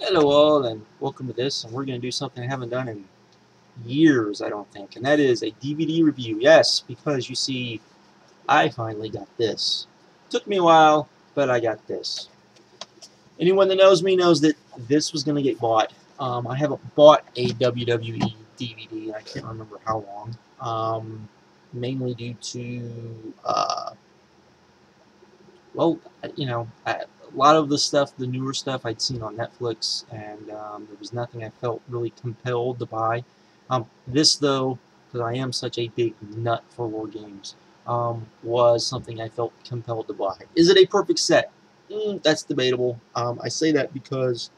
Hello all, and welcome to this, and we're going to do something I haven't done in years, I don't think, and that is a DVD review. Yes, because you see, I finally got this. Took me a while, but I got this. Anyone that knows me knows that this was going to get bought. I haven't bought a WWE DVD in I can't remember how long, mainly due to, well, a lot of the stuff, the newer stuff, I'd seen on Netflix, and there was nothing I felt really compelled to buy. This, though, because I am such a big nut for war games, was something I felt compelled to buy. Is it a perfect set? That's debatable. I say that because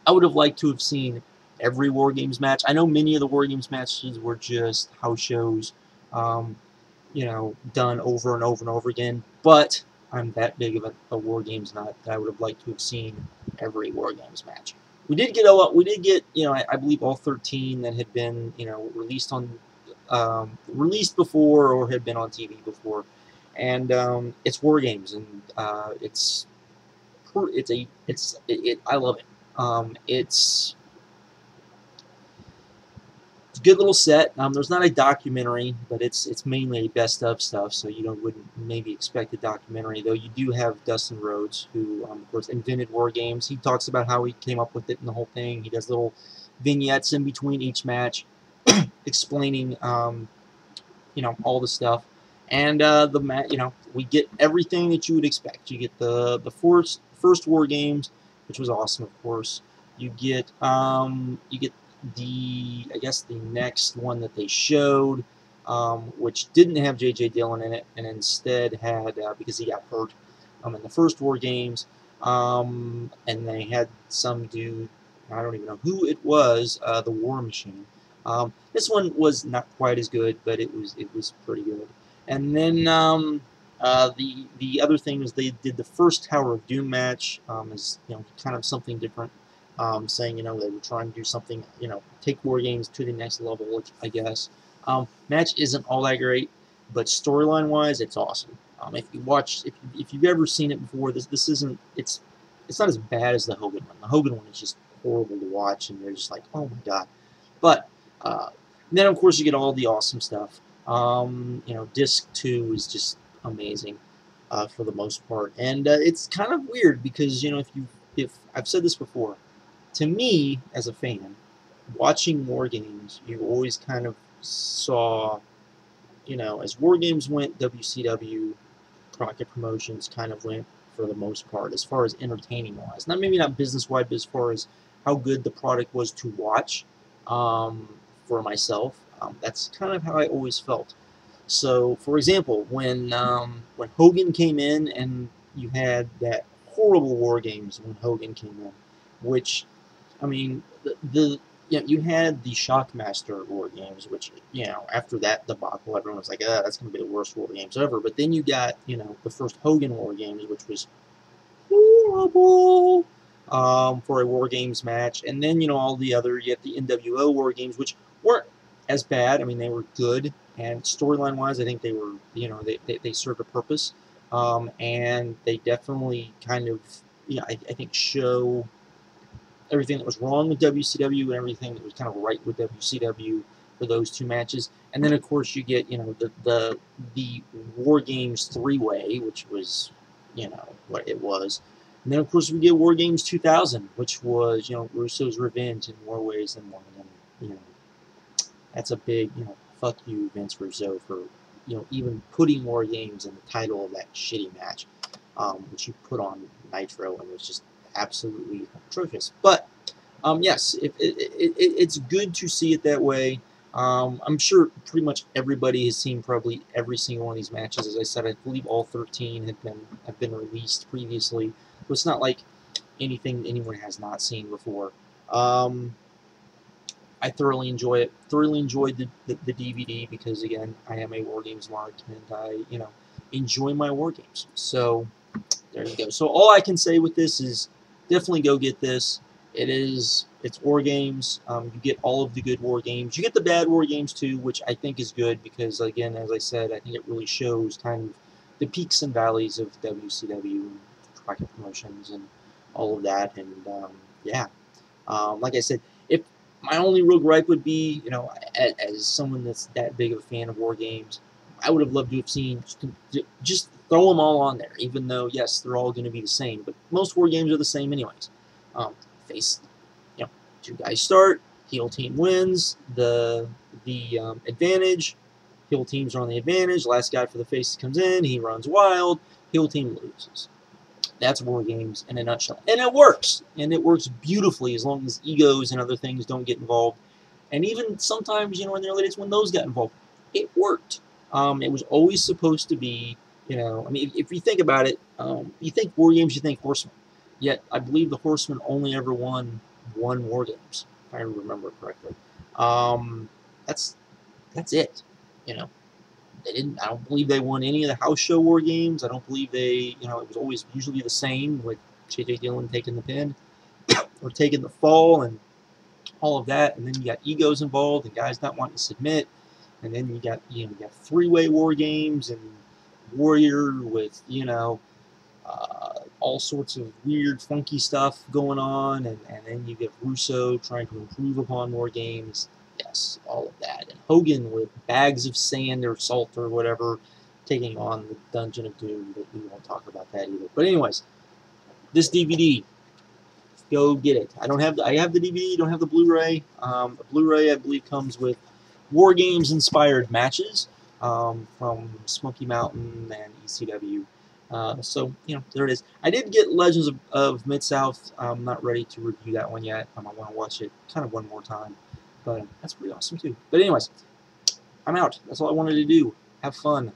I would have liked to have seen every War Games match. I know many of the War Games matches were just house shows, um, done over and over and over again. But I'm that big of a War Games nut that I would have liked to have seen every War Games match. We did get, I believe all 13 that had been, released released before or had been on TV before, and it's War Games, and I love it. It's a good little set. There's not a documentary, but it's mainly best of stuff, so you wouldn't maybe expect a documentary. Though you do have Dustin Rhodes, who of course invented War Games. He talks about how he came up with it and the whole thing. He does little vignettes in between each match, explaining all the stuff. And we get everything that you would expect. You get the first War Games, which was awesome, of course. You get I guess the next one that they showed, which didn't have J.J. Dillon in it, and instead had because he got hurt in the first War Games, and they had some dude, I don't even know who it was, the War Machine. This one was not quite as good, but it was pretty good. And then the other thing is they did the first Tower of Doom match, as kind of something different, saying they were trying to do something, take War Games to the next level, I guess. Match isn't all that great, but storyline wise, it's awesome. If you watch, if you've ever seen it before, this isn't it's not as bad as the Hogan one. The Hogan one is just horrible to watch, and you're just like, oh my god. But uh, then, of course, you get all the awesome stuff. Disc 2 is just amazing for the most part. And it's kind of weird because, if I've said this before, to me, as a fan, watching War Games, you always kind of saw, as War Games went, WCW, Crockett Promotions kind of went for the most part, as far as entertaining wise. Maybe not business wide, but as far as how good the product was to watch um, for myself. That's kind of how I always felt. So, for example, when Hogan came in and you had that horrible War Games when Hogan came in, which, I mean, you had the Shockmaster War Games, which, after that debacle, everyone was like, that's going to be the worst War Games ever. But then you got, the first Hogan War Games, which was horrible for a War Games match. And then, all the other, you have the NWO War Games, which weren't as bad. I mean, they were good. And storyline wise, I think they were, they served a purpose. And they definitely kind of, I think show everything that was wrong with WCW and everything that was kind of right with WCW for those two matches. And then, of course, you get, the War Games 3-way, which was, what it was. And then, of course, we get War Games 2000, which was, Russo's revenge in more ways than one. And, that's a big, fuck you, Vince Russo, for, even putting War Games in the title of that shitty match, which you put on Nitro, and it was just absolutely atrocious. But, yes, it's good to see it that way. I'm sure pretty much everybody has seen probably every single one of these matches. As I said, I believe all 13 have been released previously. So it's not like anything anyone has not seen before. I thoroughly enjoy it. Thoroughly enjoyed the DVD because, again, I am a War Games mark, and I, enjoy my War Games. So there you go. So all I can say with this is definitely go get this. It's War Games. You get all of the good War Games. You get the bad War Games too, which I think is good because, again, as I said, I think it really shows kind of the peaks and valleys of WCW and Crockett Promotions, and all of that, and yeah. Like I said, if my only real gripe would be, you know, as someone that's that big of a fan of war games, I would have loved to have seen just throw them all on there, even though yes, they're all going to be the same. But most war games are the same anyways. Face, you know, two guys start, heel team wins, the advantage. Heel teams are on the advantage. Last guy for the face comes in, he runs wild. Heel team loses. That's war games in a nutshell. And it works. And it works beautifully as long as egos and other things don't get involved. And even sometimes, you know, in the early days when those got involved, it worked. It was always supposed to be, you know, I mean, if you think about it, you think war games, you think Horsemen. Yet, I believe the Horsemen only ever won one war games, if I remember correctly. That's it, you know. They didn't. I don't believe they won any of the house show war games. I don't believe they. You know, it was always usually the same with J.J. Dillon taking the pin or taking the fall and all of that. And then you got egos involved and guys not wanting to submit. And then you got three-way war games and Warrior with all sorts of weird, funky stuff going on. And then you get Russo trying to improve upon war games. Yes, all of that. And Hogan with bags of sand or salt or whatever, taking on the Dungeon of Doom, but we won't talk about that either. But anyways, this DVD, go get it. I have the DVD, don't have the Blu-ray. The Blu-ray, I believe, comes with War Games inspired matches from Smoky Mountain and ECW. So, you know, there it is. I did get Legends of Mid-South. I'm not ready to review that one yet. I want to watch it kind of one more time. But that's pretty awesome, too. But anyways, I'm out. That's all I wanted to do. Have fun.